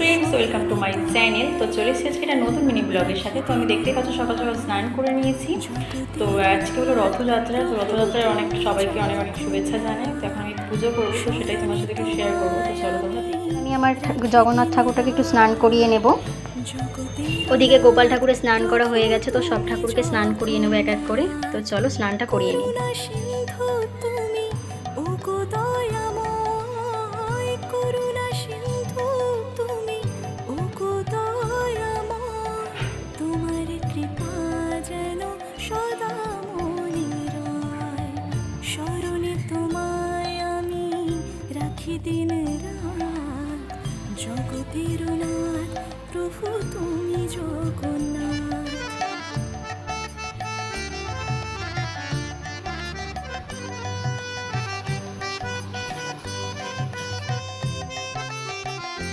Friends, welcome to my channel. তো চলে এসেছি একটা নতুন মিনি ব্লগের সাথে। তো আমি দেখতেই পাচ্ছ সকাল সকাল স্নান করে নিয়েছি। তো আজকে হলো রথযাত্রা। তো রথযাত্রার সবাইকে অনেক অনেক শুভেচ্ছা জানাই। তো এখন আমি পুজো করবো, তো সেটাই তোমার সাথে একটু শেয়ার করবো। তো চলো তোমরা। আমি আমার জগন্নাথ ঠাকুরটাকে একটু স্নান করিয়ে নেব। ওদিকে গোপাল ঠাকুরের স্নান করা হয়ে গেছে, তো সব ঠাকুরকে স্নান করিয়ে নেবো এক এক করে। তো চলো স্নানটা করিয়ে নিই। দিন রাত জগতের নাথ প্রভু তুমি জগন্নাথ।